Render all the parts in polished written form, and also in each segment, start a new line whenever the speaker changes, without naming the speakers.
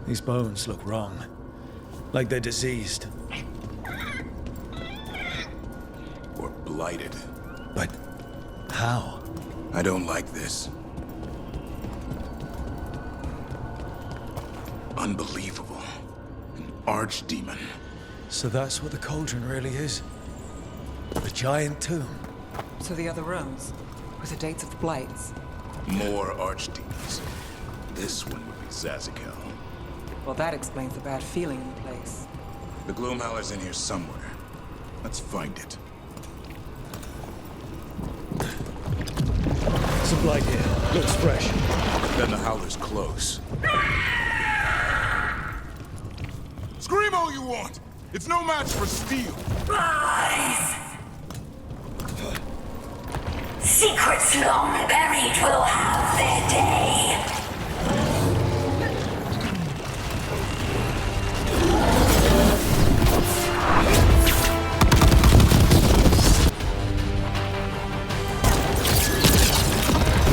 These bones look wrong. Like they're diseased.
Or blighted.
But how?
I don't like this. Unbelievable. An archdemon.
So that's what the cauldron really is? A giant tomb?
So the other rooms, with the dates of the blights.
More archdemons. This one would be Zazakel.
Well, that explains the bad feeling in the place.
The Gloomhowler's in here somewhere. Let's find it.
Some blight here. Looks fresh.
Then the Howler's close. Scream all you want! It's no match for steel!
Rise! Secrets long buried will have their day.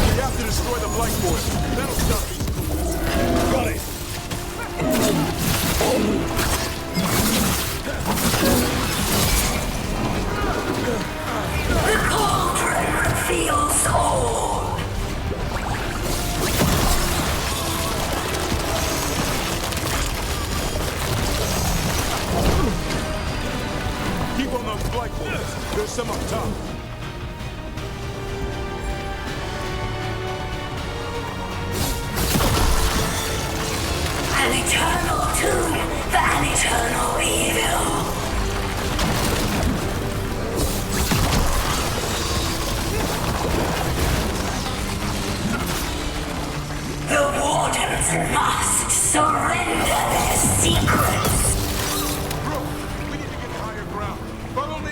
We have to destroy the Blight Boy. That'll stop these ghouls.
Got it!
The cauldron reveals all.
Keep on those Blight Boys. There's some up top.
An eternal tomb for an eternal evil. The Wardens must surrender their secrets.
Bro, we need to get to higher ground. Follow me.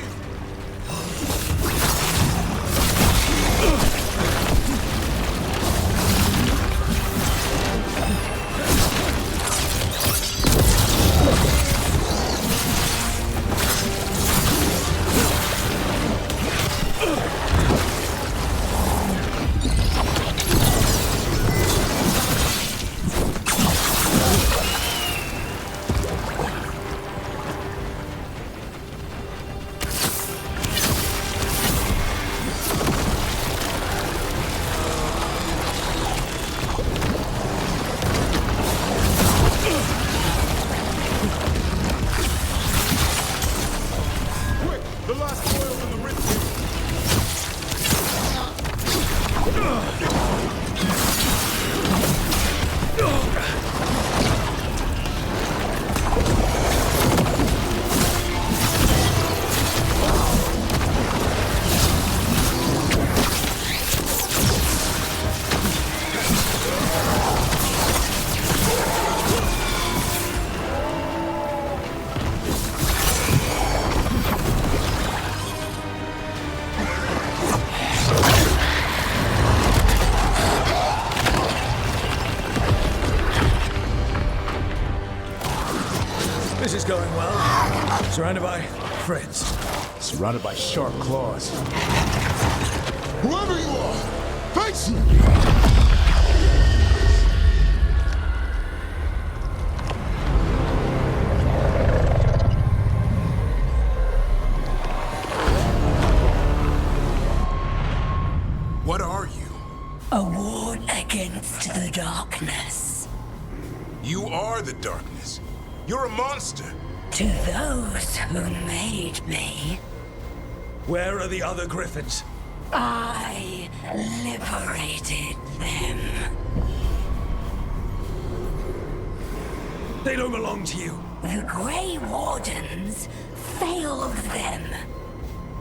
The last coil's in the ridge pit.
This is going well. Surrounded by friends.
Surrounded by sharp claws. Whoever you are, face me! What are you?
A ward against the darkness.
You are the darkness. You're a monster.
To those who made me,
Where are the other griffins?
I liberated them.
They don't belong to you.
The Grey Wardens failed them.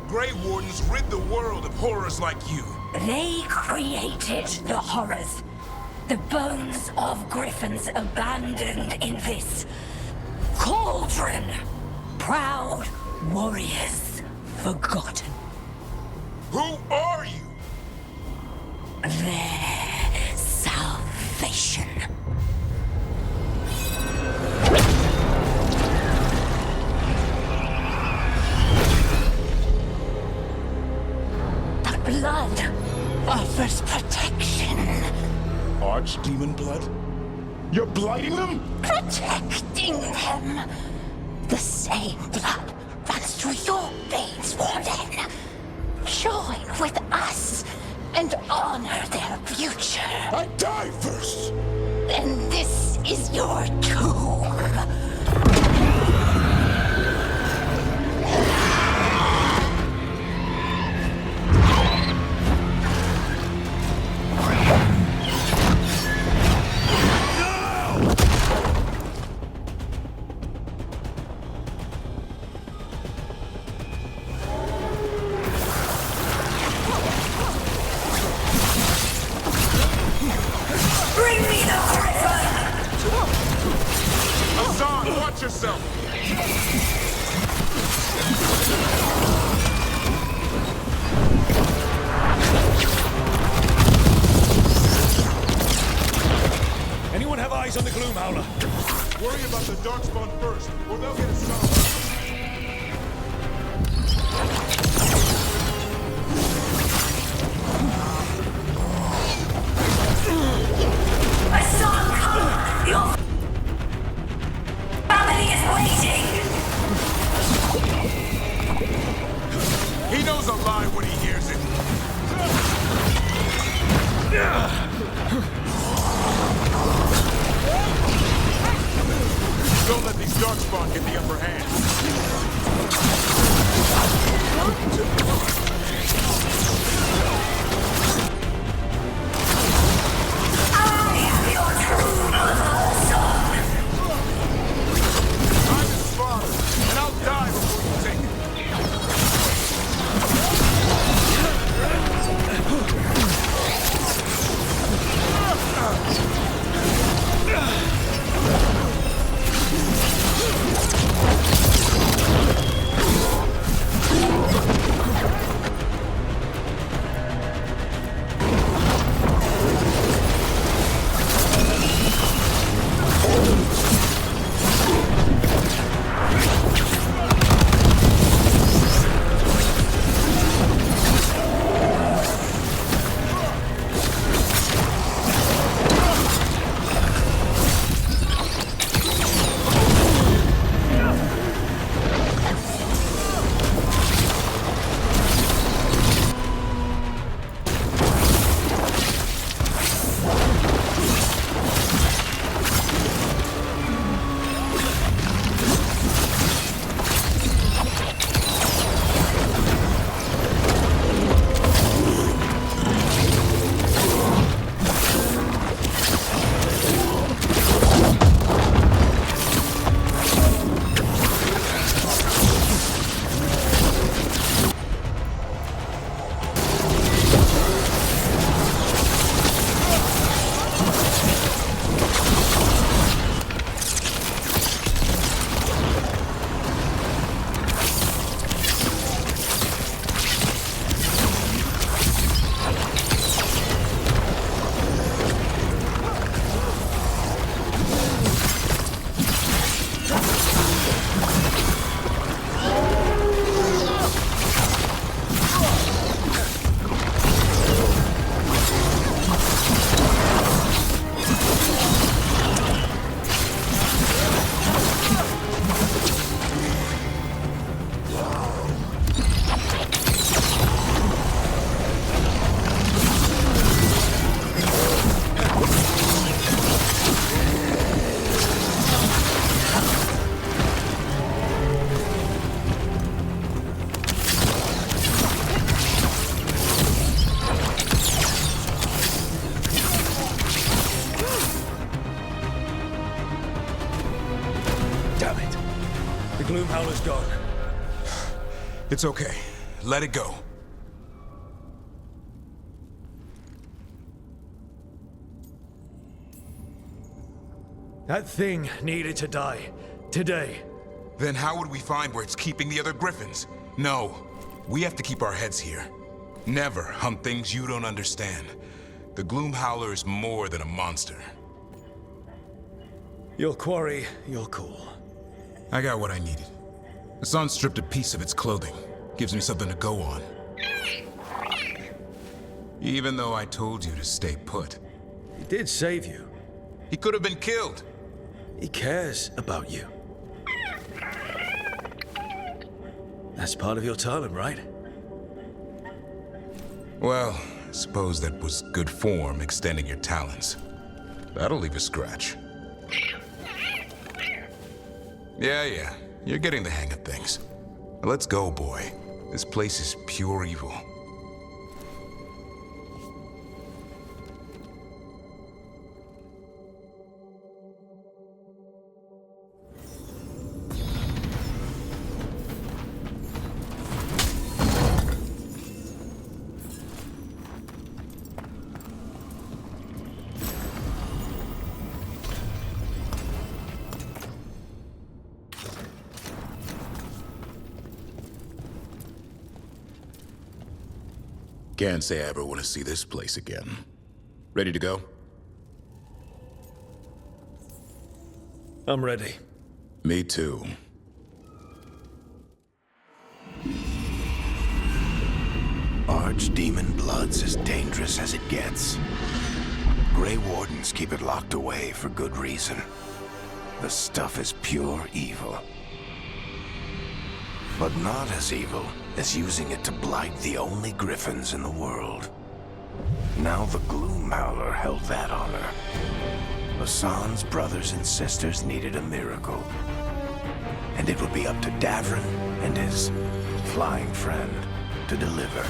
Grey Wardens rid the world of horrors like you.
They created the horrors. The bones of griffins abandoned in this cauldron. Proud warriors forgotten.
Who are you?
Their salvation. The blood offers protection.
Archdemon blood? You're blighting them?
Protecting them. The same blood runs through your veins, Warden. Join with us and honor their future.
I die first!
Then this is your tomb. Bring me the griffin!
Hassan, watch yourself!
Anyone have eyes on the Gloom Howler?
Worry about the Darkspawn first, or they'll get Hassan.
Hassan, come! Your family is waiting!
He knows a lie when he hears it. Don't let these Darkspawn get the upper hand.
I am your true Hassan!
I'm his father, and I'll die before you take it.
Damn it. The Gloom Howler's gone.
It's okay. Let it go.
That thing needed to die. Today.
Then how would we find where it's keeping the other Griffins? No. We have to keep our heads here. Never hunt things you don't understand. The Gloom Howler is more than a monster.
Your quarry, your call.
I got what I needed. Hassan stripped a piece of its clothing. Gives me something to go on. Even though I told you to stay put.
He did save you.
He could have been killed.
He cares about you. That's part of your talent, right?
Well, I suppose that was good form, extending your talons. That'll leave a scratch. Yeah, you're getting the hang of things. Let's go, boy. This place is pure evil.
Can't say I ever want to see this place again. Ready to go?
I'm ready.
Me too.
Archdemon blood's as dangerous as it gets. Grey Wardens keep it locked away for good reason. The stuff is pure evil. But not as evil as using it to blight the only griffins in the world. Now the Gloom Howler held that honor. Hassan's brothers and sisters needed a miracle. And it would be up to Davrin and his flying friend to deliver.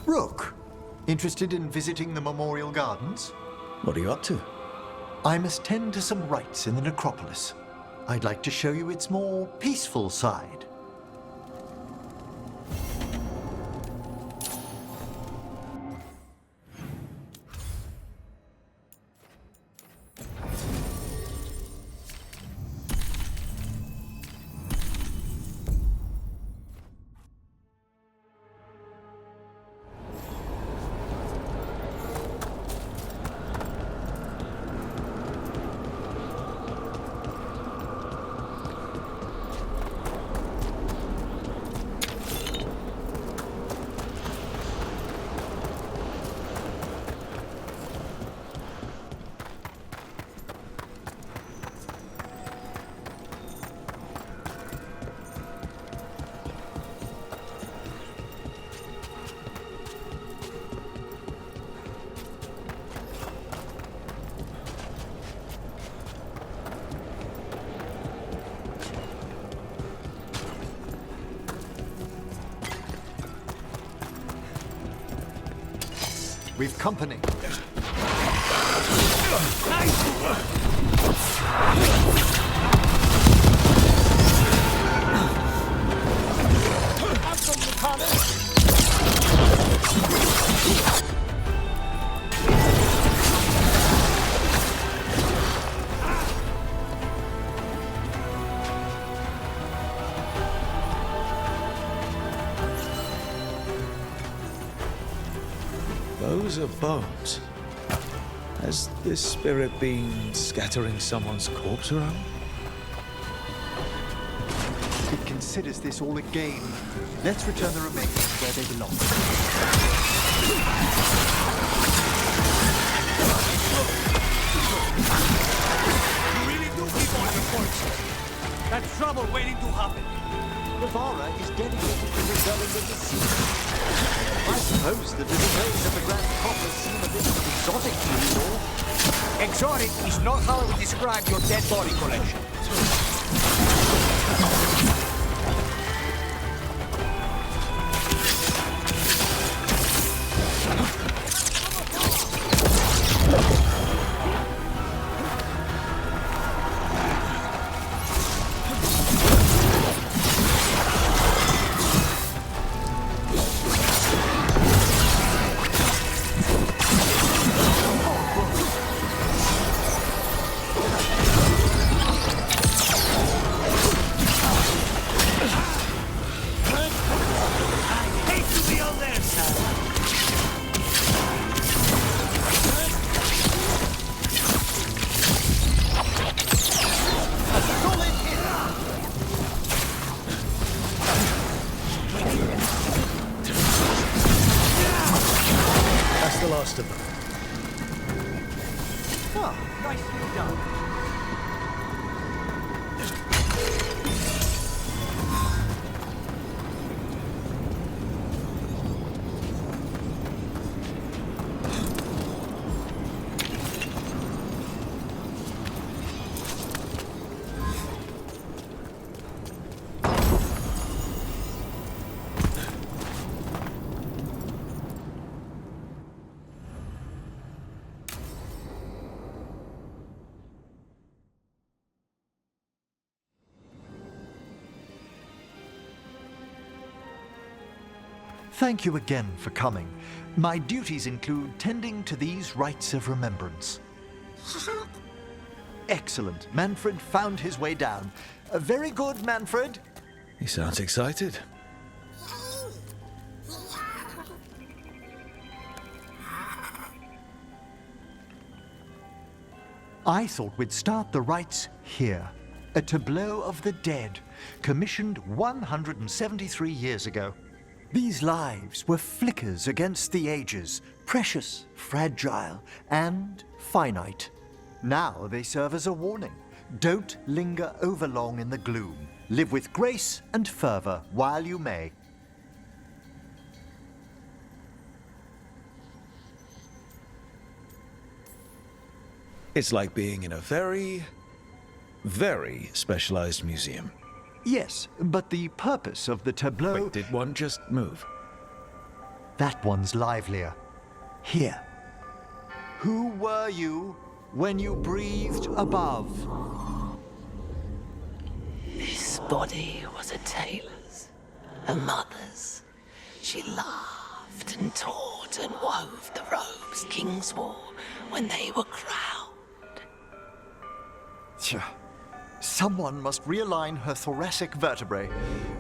Rook, interested in visiting the Memorial Gardens?
What are you up to?
I must tend to some rites in the necropolis. I'd like to show you its more peaceful side. We've company.
Those are bones. Has this spirit been scattering someone's corpse around?
It considers this all a game. Let's return the remains where they belong.
You really do keep on reports. That's trouble waiting to happen.
of Ara is dedicated to the dwelling of the sea. I suppose the remains of the Grand Coffers seem a bit exotic to you all.
Exotic is not how I would describe your dead body collection.
That's the last of them.
Ah, nicely done. Thank you again for coming. My duties include tending to these rites of remembrance. Excellent. Manfred found his way down. Very good, Manfred.
He sounds excited.
I thought we'd start the rites here. A tableau of the dead, commissioned 173 years ago. These lives were flickers against the ages, precious, fragile, and finite. Now they serve as a warning. Don't linger overlong in the gloom. Live with grace and fervor while you may.
It's like being in a very, very specialized museum.
Yes, but the purpose of the tableau...
Wait, did one just move?
That one's livelier. Here. Who were you when you breathed above?
This body was a tailor's, a mother's. She laughed and taught and wove the robes kings wore when they were crowned.
Tja. Someone must realign her thoracic vertebrae.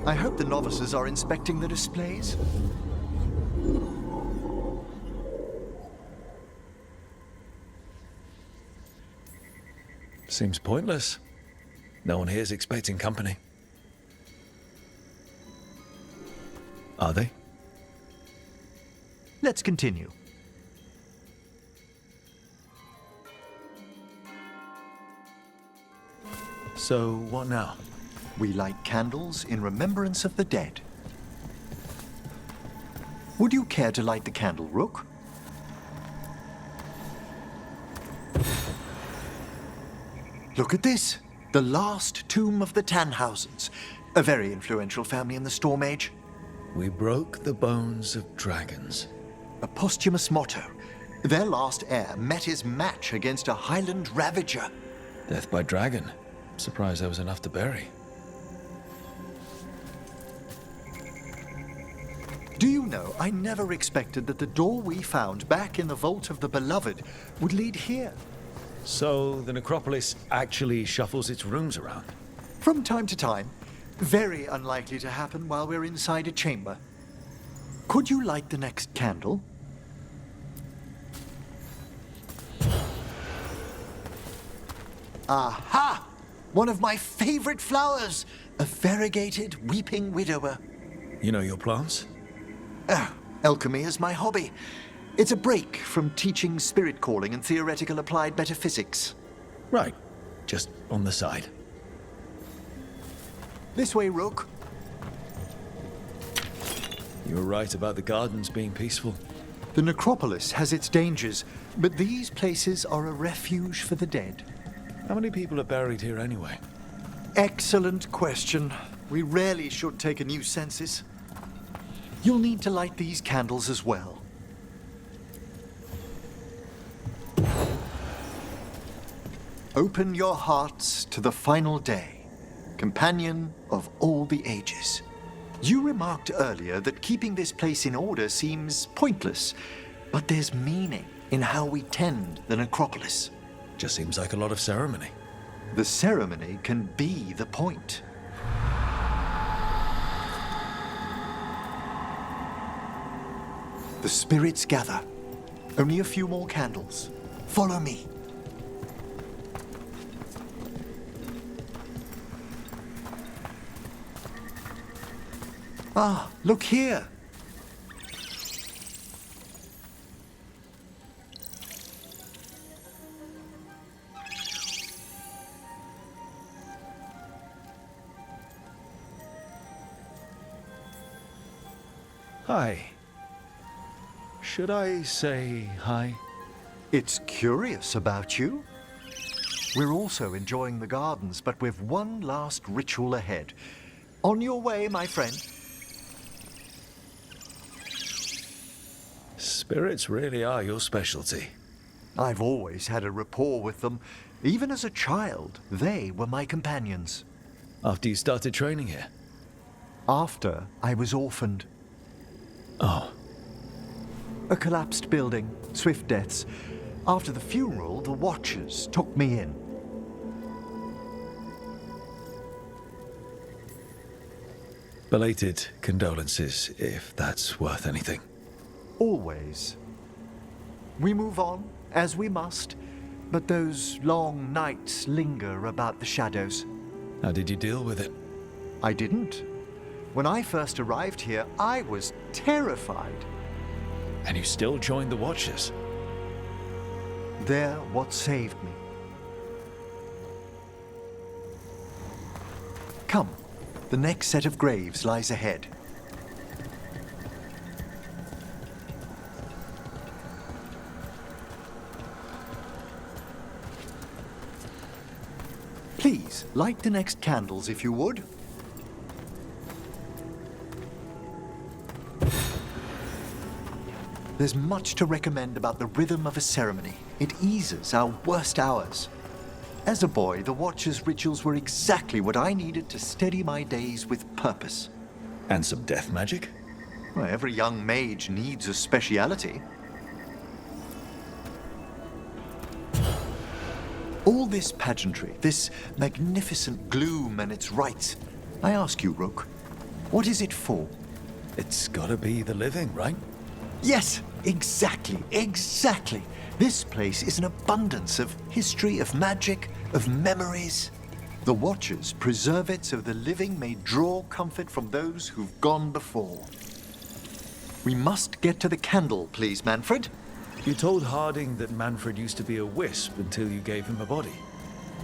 I hope the novices are inspecting the displays.
Seems pointless. No one here's expecting company. Are they?
Let's continue.
So, what now?
We light candles in remembrance of the dead. Would you care to light the candle, Rook? Look at this. The last tomb of the Tannhausens. A very influential family in the Storm Age.
We broke the bones of dragons.
A posthumous motto. Their last heir met his match against a Highland Ravager.
Death by dragon. Surprised there was enough to bury.
Do you know, I never expected that the door we found back in the Vault of the Beloved would lead here.
So, the necropolis actually shuffles its rooms around?
From time to time. Very unlikely to happen while we're inside a chamber. Could you light the next candle? Aha! One of my favorite flowers! A variegated weeping widower.
You know your plants?
Alchemy is my hobby. It's a break from teaching spirit calling and theoretical applied metaphysics.
Right. Just on the side.
This way, Rook.
You were right about the gardens being peaceful.
The necropolis has its dangers, but these places are a refuge for the dead.
How many people are buried here anyway?
Excellent question. We rarely should take a new census. You'll need to light these candles as well. Open your hearts to the final day, companion of all the ages. You remarked earlier that keeping this place in order seems pointless, but there's meaning in how we tend the necropolis.
Just seems like a lot of ceremony.
The ceremony can be the point. The spirits gather. Only a few more candles. Follow me. Ah, look here.
Hi. Should I say hi?
It's curious about you. We're also enjoying the gardens, but we've one last ritual ahead. On your way, my friend.
Spirits really are your specialty.
I've always had a rapport with them. Even as a child, they were my companions.
After you started training here?
After I was orphaned.
Oh.
A collapsed building, swift deaths. After the funeral, the Watchers took me in.
Belated condolences, if that's worth anything.
Always. We move on, as we must, but those long nights linger about the shadows.
How did you deal with it?
I didn't. When I first arrived here, I was terrified.
And you still joined the Watchers?
They're what saved me. Come, the next set of graves lies ahead. Please, light the next candles if you would. There's much to recommend about the rhythm of a ceremony. It eases our worst hours. As a boy, the Watcher's rituals were exactly what I needed to steady my days with purpose.
And some death magic?
Well, every young mage needs a speciality. All this pageantry, this magnificent gloom and its rites. I ask you, Rook, what is it for?
It's gotta be the living, right?
Yes, exactly. This place is an abundance of history, of magic, of memories. The Watchers preserve it so the living may draw comfort from those who've gone before. We must get to the candle, please, Manfred.
You told Harding that Manfred used to be a wisp until you gave him a body.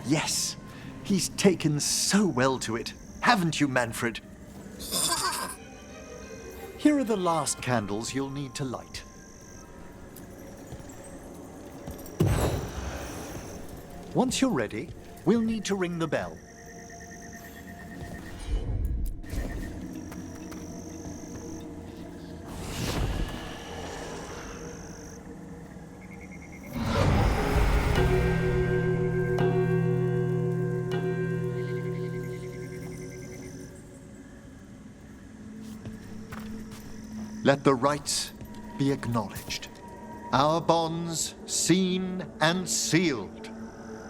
Yes, he's taken so well to it. Haven't you, Manfred? Here are the last candles you'll need to light. Once you're ready, we'll need to ring the bell. Let the rites be acknowledged. Our bonds seen and sealed.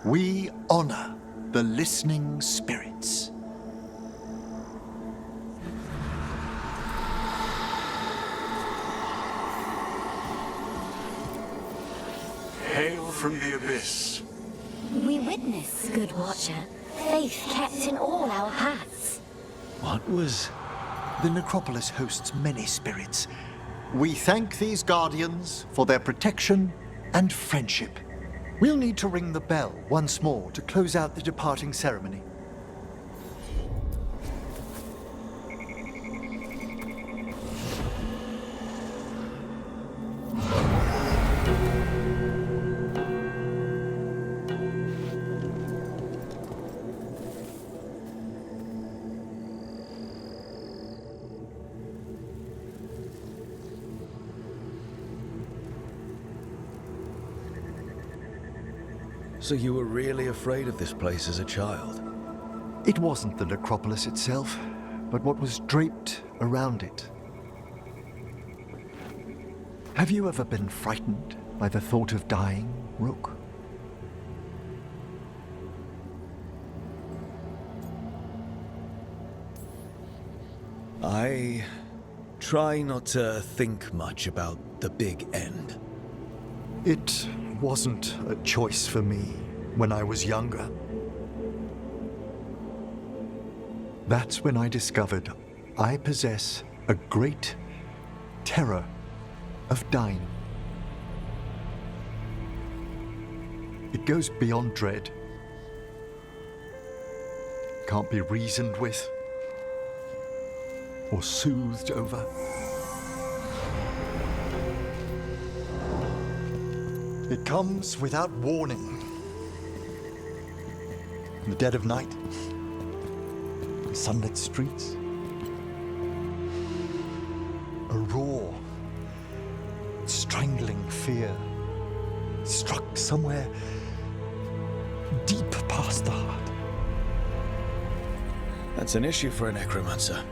We honor the listening spirits.
Hail from the abyss.
We witness, good Watcher, faith kept in all our paths.
What was...
The necropolis hosts many spirits. We thank these guardians for their protection and friendship. We'll need to ring the bell once more to close out the departing ceremony.
So you were really afraid of this place as a child?
It wasn't the necropolis itself, but what was draped around it. Have you ever been frightened by the thought of dying, Rook?
I try not to think much about the big end.
It wasn't a choice for me when I was younger. That's when I discovered I possess a great terror of dying. It goes beyond dread. Can't be reasoned with or soothed over. It comes without warning. In the dead of night, in sunlit streets, a raw, strangling fear struck somewhere deep past the heart.
That's an issue for a necromancer.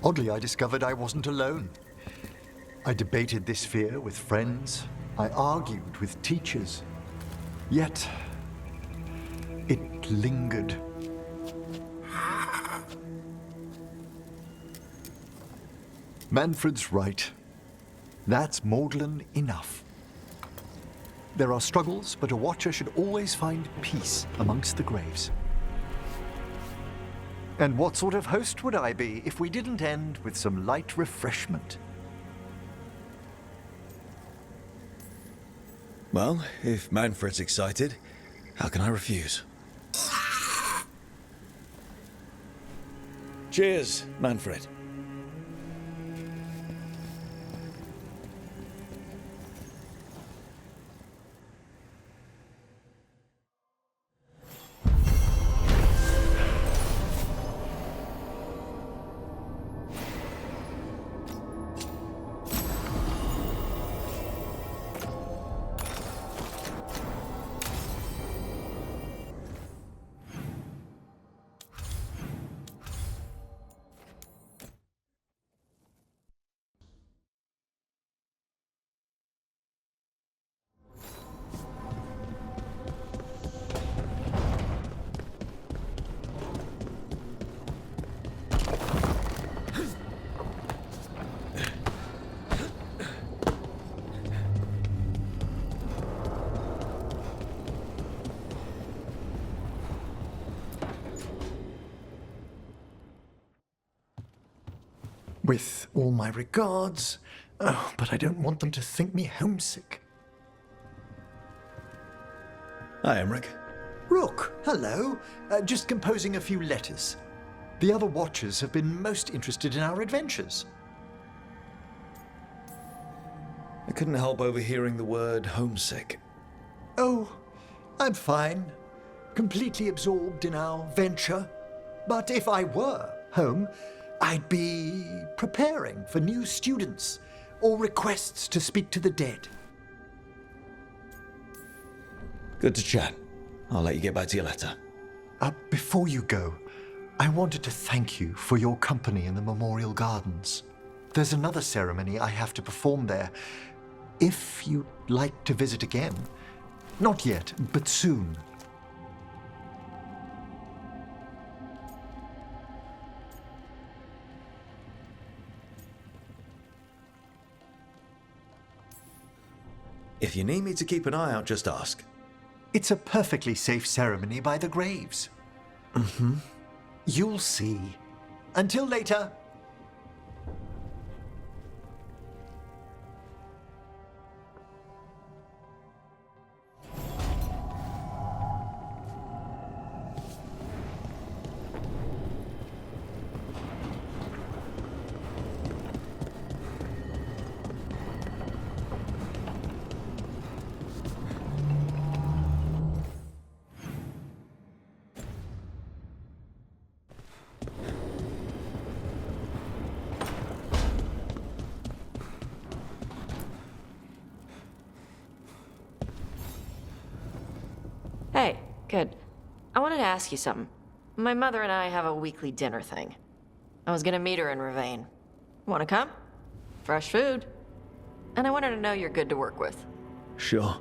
Oddly, I discovered I wasn't alone. I debated this fear with friends. I argued with teachers. Yet, it lingered. Manfred's right. That's maudlin enough. There are struggles, but a watcher should always find peace amongst the graves. And what sort of host would I be if we didn't end with some light refreshment?
Well, if Manfred's excited, how can I refuse? Cheers, Manfred.
With all my regards, but I don't want them to think me homesick.
Hi, Emmerich.
Rook, hello. Just composing a few letters. The other Watchers have been most interested in our adventures.
I couldn't help overhearing the word homesick.
Oh, I'm fine. Completely absorbed in our venture. But if I were home, I'd be preparing for new students or requests to speak to the dead.
Good to chat. I'll let you get back to your letter.
Before you go, I wanted to thank you for your company in the Memorial Gardens. There's another ceremony I have to perform there. If you'd like to visit again. Not yet, but soon.
If you need me to keep an eye out, just ask.
It's a perfectly safe ceremony by the graves.
Mm-hmm.
You'll see. Until later.
Good. I wanted to ask you something. My mother and I have a weekly dinner thing. I was gonna meet her in Ravane. Wanna come? Fresh food. And I wanted to know you're good to work with.
Sure.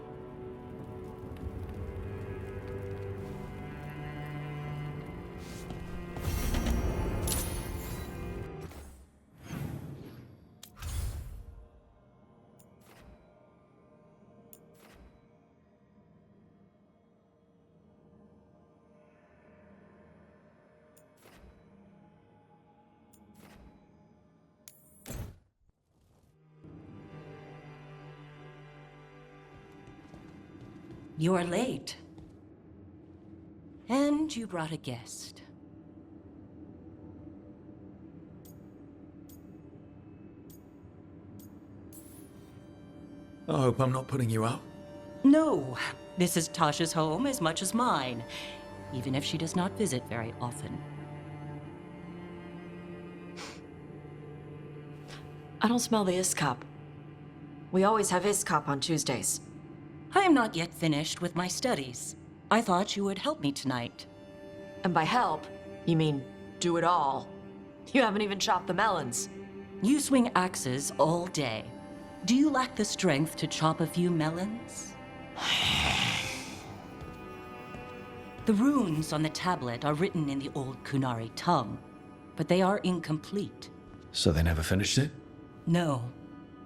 You're late. And you brought a guest.
I hope I'm not putting you out.
No, this is Tasha's home as much as mine, even if she does not visit very often.
I don't smell the Iskop. We always have Iskop on Tuesdays.
I am not yet finished with my studies. I thought you would help me tonight.
And by help, you mean do it all. You haven't even chopped the melons.
You swing axes all day. Do you lack the strength to chop a few melons? The runes on the tablet are written in the old Kunari tongue, but they are incomplete.
So they never finished it?
No.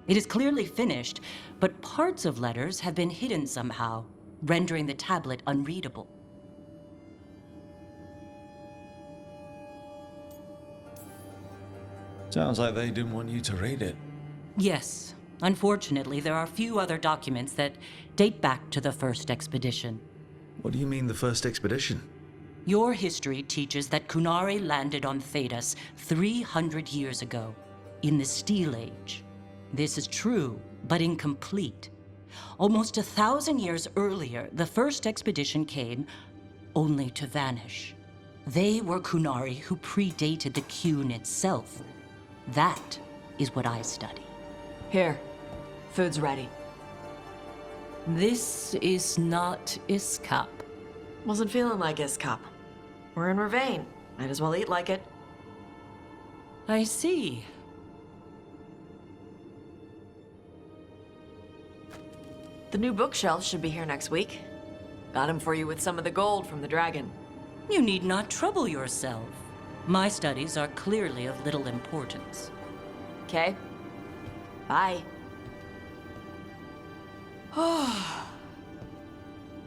It is clearly finished, but parts of letters have been hidden somehow, rendering the tablet unreadable.
Sounds like they didn't want you to read it.
Yes. Unfortunately, there are few other documents that date back to the first expedition.
What do you mean, the first expedition?
Your history teaches that Kunari landed on Thedas 300 years ago, in the Steel Age. This is true, but incomplete. Almost 1,000 years earlier, the first expedition came, only to vanish. They were Kunari who predated the Qun itself. That is what I study.
Here, food's ready.
This is not Iskop.
Wasn't feeling like Iskop. We're in Ravane. Might as well eat like it.
I see.
The new bookshelves should be here next week. Got them for you with some of the gold from the dragon.
You need not trouble yourself. My studies are clearly of little importance.
Okay. Bye.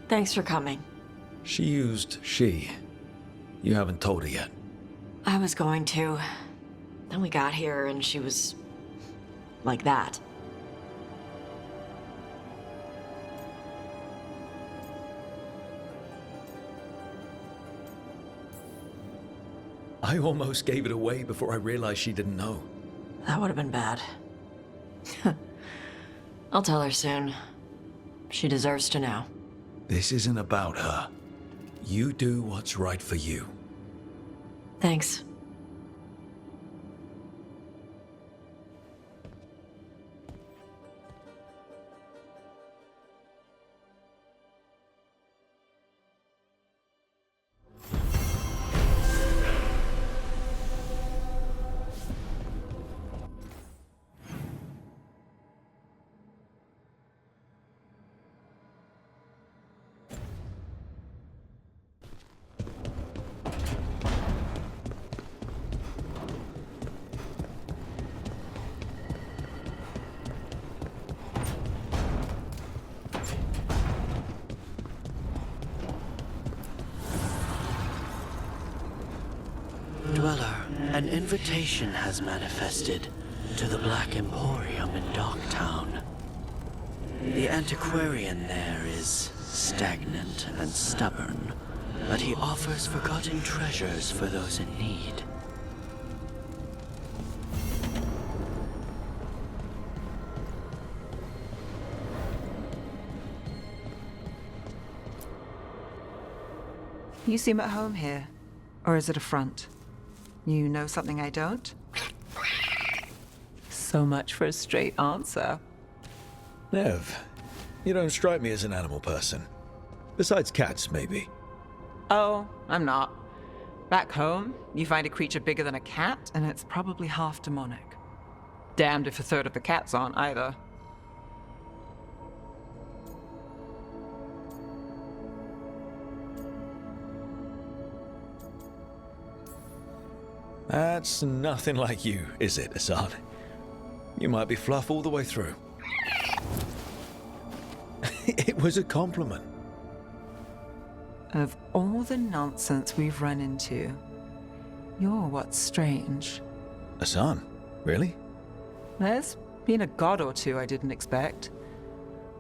Thanks for coming.
She used she. You haven't told her yet.
I was going to. Then we got here and she was like that.
I almost gave it away before I realized she didn't know.
That would have been bad. I'll tell her soon. She deserves to know.
This isn't about her. You do what's right for you.
Thanks.
Dweller, an invitation has manifested to the Black Emporium in Docktown. The antiquarian there is stagnant and stubborn, but he offers forgotten treasures for those in need.
You seem at home here. Or is it a front? You know something I don't? So much for a straight answer.
Nev, you don't strike me as an animal person. Besides cats, maybe.
Oh, I'm not. Back home, you find a creature bigger than a cat, and it's probably half demonic. Damned if a third of the cats aren't either.
That's nothing like you, is it, Hassan? You might be fluff all the way through. It was a compliment.
Of all the nonsense we've run into, you're what's strange.
Hassan? Really?
There's been a god or two I didn't expect.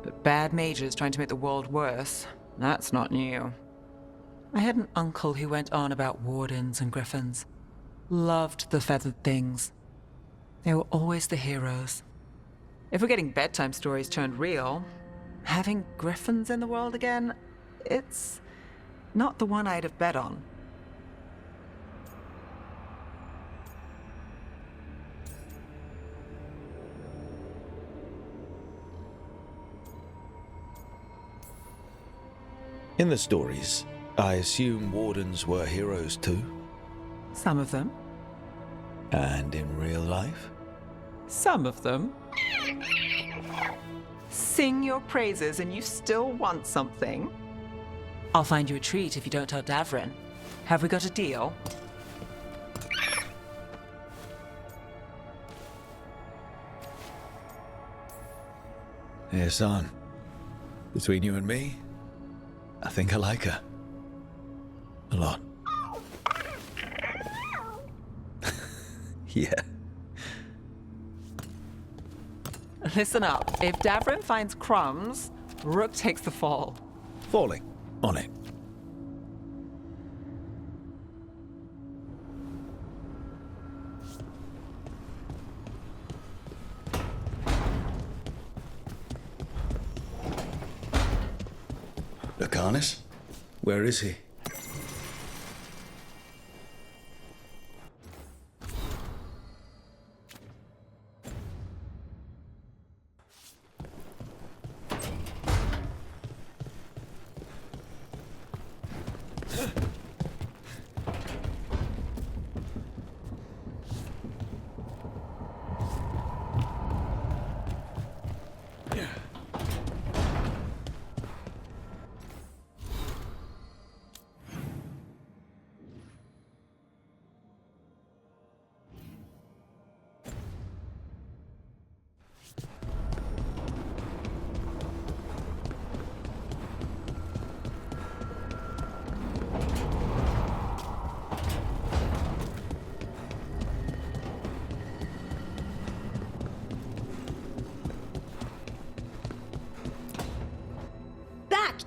But bad mages trying to make the world worse, that's not new. I had an uncle who went on about wardens and griffins. Loved the feathered things. They were always the heroes. If we're getting bedtime stories turned real, having griffins in the world again, it's not the one I'd have bet on.
In the stories, I assume wardens were heroes too?
Some of them.
And in real life?
Some of them. Sing your praises and you still want something? I'll find you a treat if you don't tell Davrin. Have we got a deal?
Hey, Hassan. Between you and me, I think I like her. A lot. Yeah.
Listen up. If Davrin finds crumbs, Rook takes the fall.
Falling. On it. Lucanus? Where is he?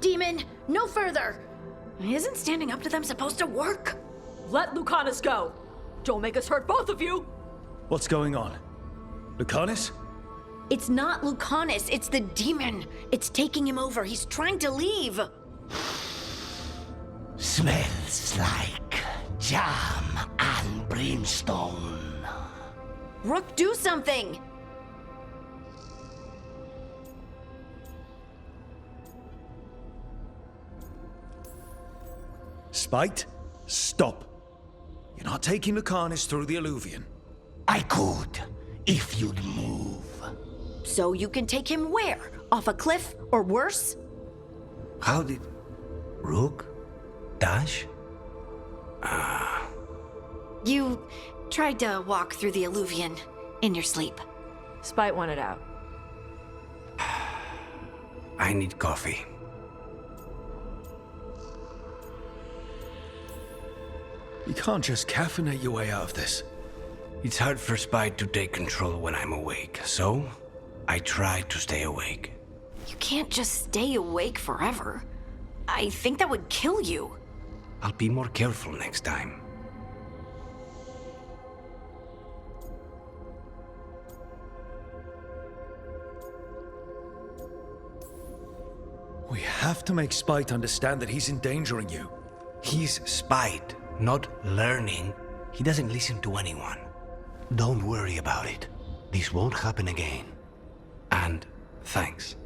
Demon! No further! Isn't standing up to them supposed to work?
Let Lucanus go! Don't make us hurt both of you!
What's going on? Lucanus?
It's not Lucanus, it's the demon. It's taking him over. He's trying to leave.
Smells like jam and brimstone.
Rook, do something!
Spite? Stop. You're not taking Lucanus through the Alluvion.
I could, if you'd move.
So you can take him where? Off a cliff, or worse?
How did... Rook? Dash?
You tried to walk through the Alluvion in your sleep.
Spite wanted out.
I need coffee.
You can't just caffeinate your way out of this.
It's hard for Spite to take control when I'm awake, so I try to stay awake.
You can't just stay awake forever. I think that would kill you.
I'll be more careful next time.
We have to make Spite understand that he's endangering you.
He's Spite, not learning. He doesn't listen to anyone.
Don't worry about it. This won't happen again.
And thanks.